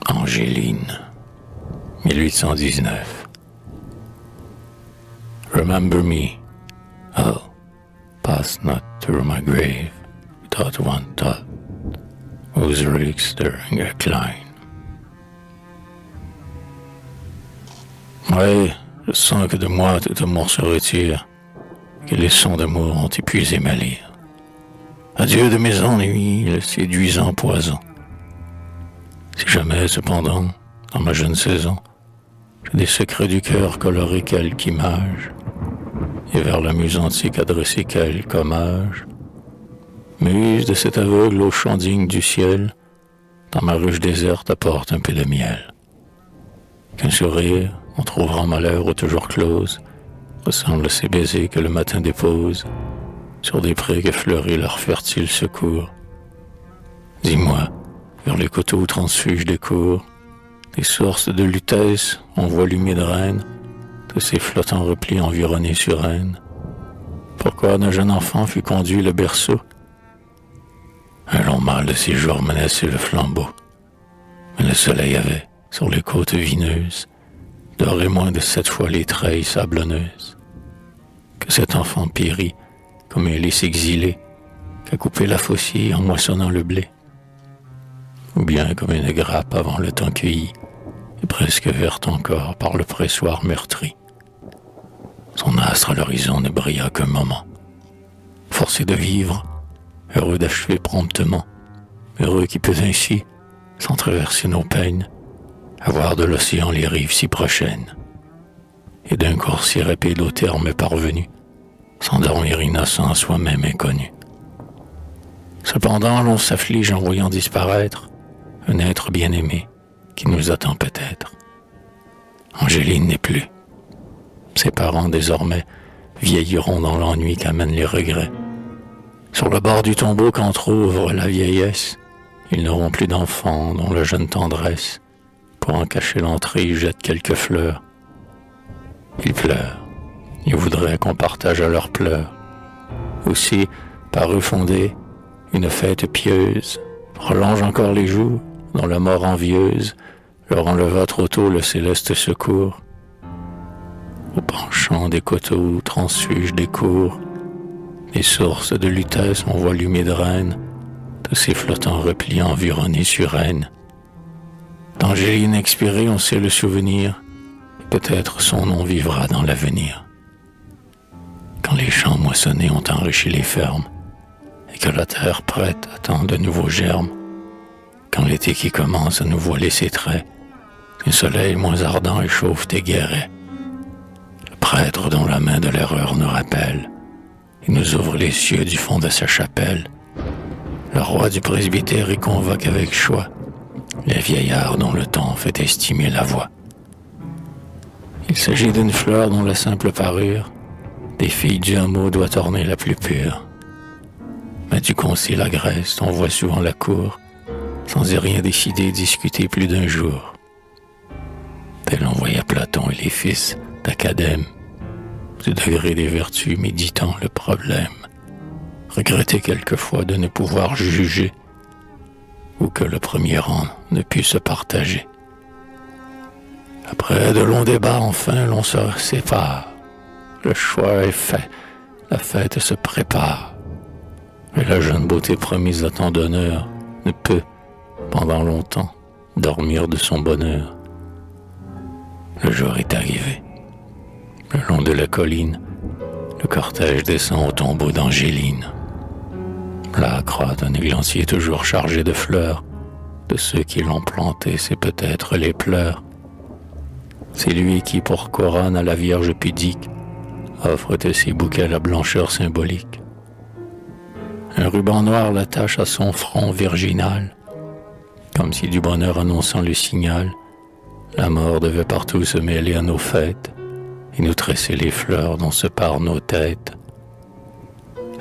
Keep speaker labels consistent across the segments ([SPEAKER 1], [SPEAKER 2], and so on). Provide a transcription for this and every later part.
[SPEAKER 1] Angéline, 1819. Remember me, oh, pass not through my grave without one thought, whose relics stirring recline. Ouais, je sens que de moi tout amour se retire, que les sons d'amour ont épuisé ma lyre. Adieu de mes ennuis, le séduisant poison. Si jamais, cependant, dans ma jeune saison, j'ai des secrets du cœur colorés quelque image, et vers la muse antique adressé quelque hommage, muse de cet aveugle au chant digne du ciel, dans ma ruche déserte apporte un peu de miel. Qu'un sourire, on trouvera malheur ou toujours close, ressemble à ces baisers que le matin dépose sur des prés que fleurit leur fertile secours. Dis-moi, vers les coteaux transfuges des cours, des sources de lutèce, on voit l'humide reine, de ces flottants replis environnés sur Rennes. Pourquoi d'un jeune enfant fut conduit le berceau? Un long mal de séjour menaçait le flambeau, mais le soleil avait, sur les côtes vineuses, doré moins de 7 fois les treilles sablonneuses. Que cet enfant périt, comme un lys exilé, qu'a coupé la faucille en moissonnant le blé. Ou bien comme une grappe avant le temps cueilli, et presque verte encore par le pressoir meurtri. Son astre à l'horizon ne brilla qu'un moment. Forcé de vivre, heureux d'achever promptement, heureux qui peut ainsi, sans traverser nos peines, avoir de l'océan les rives si prochaines, et d'un cours si rapide au terme parvenu, s'endormir innocent soi-même inconnu. Cependant, l'on s'afflige en voyant disparaître un être bien-aimé qui nous attend peut-être. Angéline n'est plus. Ses parents, désormais, vieilliront dans l'ennui qu'amènent les regrets. Sur le bord du tombeau qu'entr'ouvre la vieillesse, ils n'auront plus d'enfants dont la jeune tendresse, pour en cacher l'entrée, jette quelques fleurs. Ils pleurent. Ils voudraient qu'on partage à leurs pleurs. Aussi, par eux fondée, une fête pieuse prolonge encore les jours, dont la mort envieuse leur enleva trop tôt le céleste secours. Au penchant des coteaux transfuges des cours, des sources de lutèce on voit l'humide reine, de ces flottants replis environnés sur Rennes. D'Angéline expirée, on sait le souvenir, peut-être son nom vivra dans l'avenir. Quand les champs moissonnés ont enrichi les fermes, et que la terre prête attend de nouveaux germes, quand l'été qui commence à nous voiler ses traits, un soleil moins ardent échauffe tes guérets. Le prêtre dont la main de l'erreur nous rappelle, et nous ouvre les cieux du fond de sa chapelle, le roi du presbytère y convoque avec choix les vieillards dont le temps fait estimer la voix. Il s'agit d'une fleur dont la simple parure des filles du hameau doit orner la plus pure. Mais du concile à Grèce, on voit souvent la cour, sans y rien décider, discuter plus d'un jour. Tel on voyait Platon et les fils d'Acadème, du degré des vertus méditant le problème, regretter quelquefois de ne pouvoir juger, ou que le premier rang ne put se partager. Après de longs débats, enfin, l'on se sépare. Le choix est fait, la fête se prépare. Et la jeune beauté promise à tant d'honneur ne peut, pendant longtemps, dormir de son bonheur. Le jour est arrivé. Le long de la colline, le cortège descend au tombeau d'Angéline. Là croît un églancier toujours chargé de fleurs. De ceux qui l'ont planté, c'est peut-être les pleurs. C'est lui qui, pour couronne à la Vierge pudique, offre de ses bouquets la blancheur symbolique. Un ruban noir l'attache à son front virginal, comme si du bonheur annonçant le signal, la mort devait partout se mêler à nos fêtes et nous tresser les fleurs dont se parent nos têtes.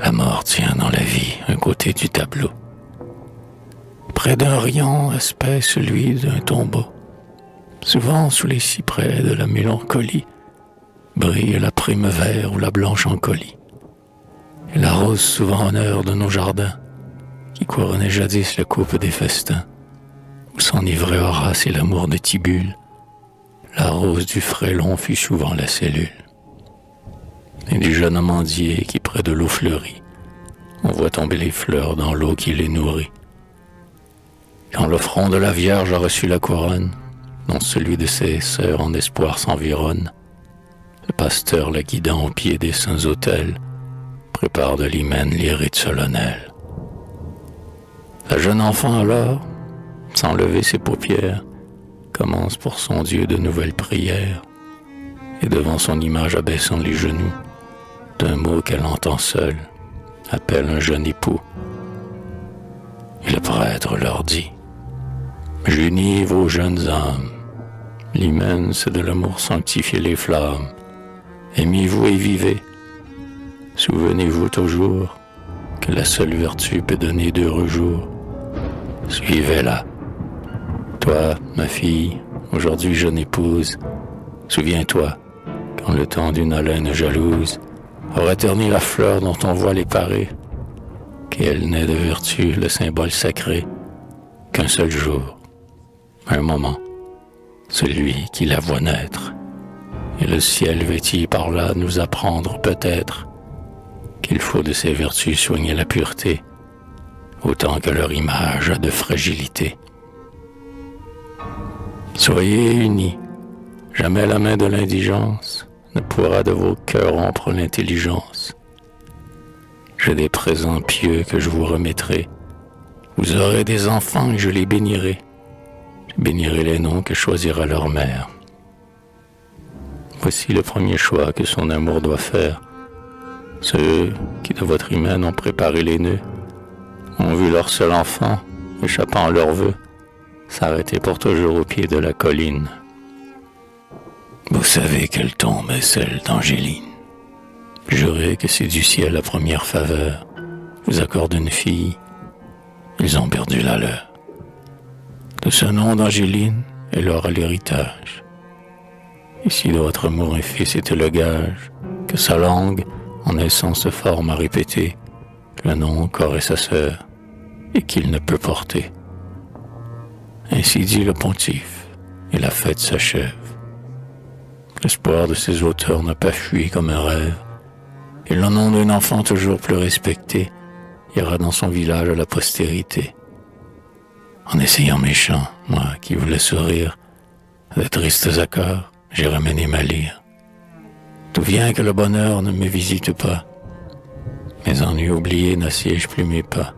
[SPEAKER 1] La mort tient dans la vie un côté du tableau. Près d'un riant aspect celui d'un tombeau. Souvent sous les cyprès de la mélancolie brille la prime vert ou la blanche encolie. Et la rose souvent honneur de nos jardins, qui couronnait jadis la coupe des festins, où s'enivrait Horace et l'amour de Tibulle, la rose du frélon fut souvent la cellule. Et du jeune amandier qui près de l'eau fleurit, on voit tomber les fleurs dans l'eau qui les nourrit. Quand le front de la Vierge a reçu la couronne, dont celui de ses sœurs en espoir s'environne, le pasteur la guidant au pied des saints autels, prépare de l'hymen les rites solennels. La jeune enfant alors, sans lever ses paupières, commence pour son Dieu de nouvelles prières, et devant son image abaissant les genoux, d'un mot qu'elle entend seule, appelle un jeune époux. Et le prêtre leur dit: j'unis vos jeunes âmes, l'hymen c'est de l'amour sanctifier les flammes, aimez-vous et vivez, souvenez-vous toujours que la seule vertu peut donner d'heureux jours, suivez-la. Toi, ma fille, aujourd'hui jeune épouse, souviens-toi, quand le temps d'une haleine jalouse aurait terni la fleur dont on voit les parés, qu'elle n'est de vertu le symbole sacré qu'un seul jour, un moment, celui qui la voit naître, et le ciel vêtit par là nous apprendre peut-être qu'il faut de ces vertus soigner la pureté, autant que leur image a de fragilité. Soyez unis, jamais la main de l'indigence ne pourra de vos cœurs rompre l'intelligence. J'ai des présents pieux que je vous remettrai, vous aurez des enfants et je les bénirai. Je bénirai les noms que choisira leur mère. Voici le premier choix que son amour doit faire. Ceux qui de votre hymen ont préparé les nœuds, ont vu leur seul enfant, échappant à leurs vœux, s'arrêter pour toujours au pied de la colline. Vous savez quelle tombe est celle d'Angéline. Jurez que c'est du ciel la première faveur vous accorde une fille, ils ont perdu la leur. De ce nom d'Angéline, elle aura l'héritage. Et si de votre amour un fils était le gage, que sa langue, en naissant, se forme à répéter le nom qu'aurait sa sœur, et qu'il ne peut porter. Ainsi dit le pontife, et la fête s'achève. L'espoir de ses auteurs n'a pas fui comme un rêve, et le nom d'un enfant toujours plus respecté ira dans son village à la postérité. En essayant mes chants, moi qui voulais sourire, à de tristes accords, j'ai ramené ma lyre. D'où vient que le bonheur ne me visite pas? Mes ennuis oubliés n'assiègent plus mes pas,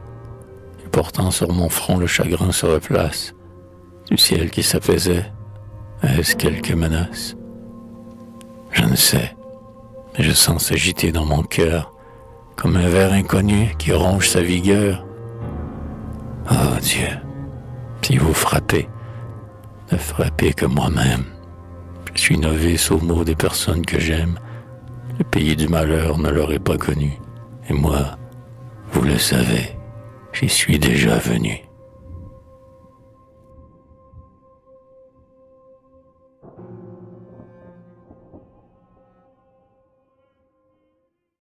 [SPEAKER 1] et pourtant sur mon front le chagrin se replace. Du ciel qui s'apaisait, est-ce quelque menace? Je ne sais, mais je sens s'agiter dans mon cœur, comme un ver inconnu qui ronge sa vigueur. Oh Dieu, si vous frappez, ne frappez que moi-même. Je suis novice aux mots des personnes que j'aime. Le pays du malheur ne l'aurait pas connu. Et moi, vous le savez, j'y suis déjà venu.